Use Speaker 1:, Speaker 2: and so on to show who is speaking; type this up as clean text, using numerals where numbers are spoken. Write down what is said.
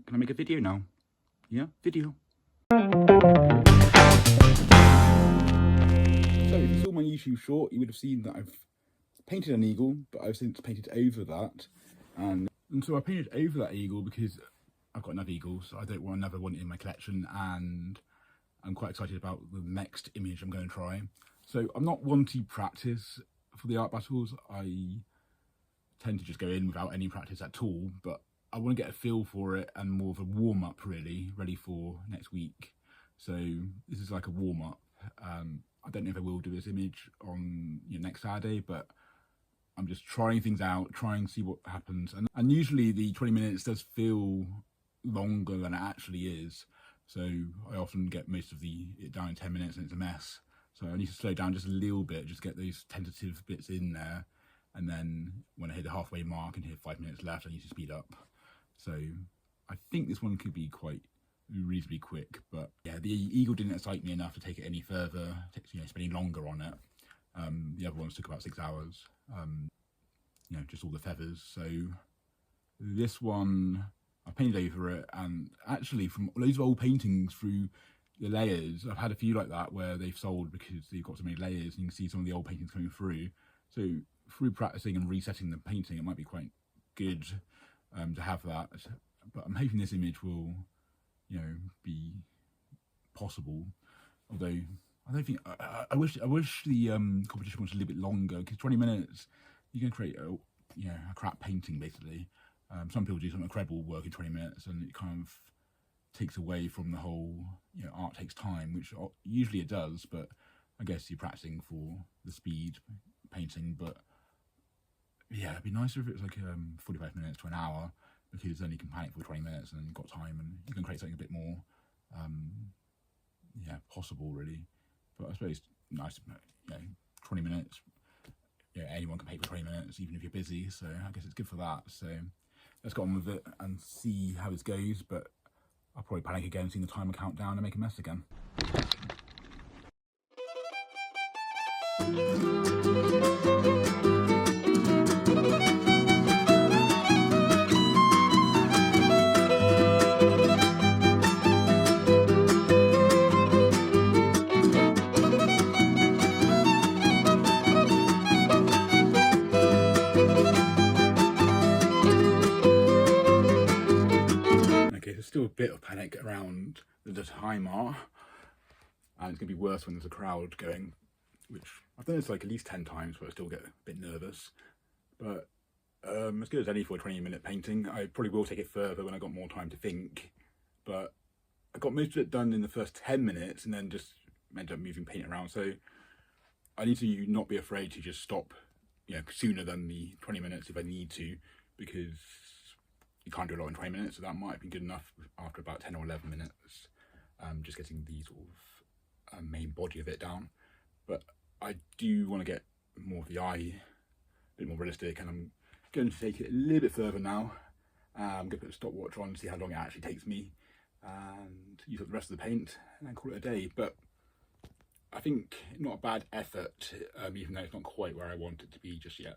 Speaker 1: Can I make a video now? Yeah, video. So if you saw my YouTube short, you would have seen that I've painted an eagle, but I've since painted over that. And so I painted over that eagle because I've got another eagle, so I don't want another one in my collection, and I'm quite excited about the next image I'm going to try. So I'm not one to practice for the art battles. I tend to just go in without any practice at all, but I want to get a feel for it and more of a warm-up really, ready for next week. So this is like a warm-up. I don't know if I will do this image on next Saturday, but I'm just trying things out, trying to see what happens. And usually the 20 minutes does feel longer than it actually is. So I often get most of it down in 10 minutes and it's a mess. So I need to slow down just a little bit, just get those tentative bits in there. And then when I hit the halfway mark and hit 5 minutes left, I need to speed up. So I think this one could be quite reasonably quick, but yeah, the eagle didn't excite me enough to take it any further, spending longer on it. The other ones took about 6 hours, just all the feathers. So this one, I painted over it, and actually from loads of old paintings through the layers, I've had a few like that where they've sold because they've got so many layers, and you can see some of the old paintings coming through. So through practicing and resetting the painting, it might be quite good to have that. But I'm hoping this image will, be possible. Although I don't think I wish the competition was a little bit longer, because 20 minutes you can create a crap painting basically. Some people do some incredible work in 20 minutes, and it kind of takes away from the whole art takes time, which usually it does, but I guess you're practicing for the speed painting. But yeah, it'd be nicer if it was like 45 minutes to an hour, because then you can paint for 20 minutes and you've got time and you can create something a bit more possible really. But I suppose nice, 20 minutes, anyone can paint for 20 minutes even if you're busy, so I guess it's good for that. So let's get on with it and see how this goes. But I'll probably panic again seeing the timer count down and make a mess again. There's still a bit of panic around the timer, and it's going to be worse when there's a crowd going, which I've done this like at least 10 times, but I still get a bit nervous. But as good as any for a 20-minute painting. I probably will take it further when I got more time to think, but I got most of it done in the first 10 minutes and then just ended up moving paint around. So I need to not be afraid to just stop sooner than the 20 minutes if I need to, because you can't do a lot in 20 minutes, so that might be good enough after about 10 or 11 minutes, just getting the sort of main body of it down. But I do want to get more of the eye, a bit more realistic, and I'm going to take it a little bit further now. I'm going to put a stopwatch on to see how long it actually takes me, and use up the rest of the paint and then call it a day. But I think not a bad effort, even though it's not quite where I want it to be just yet.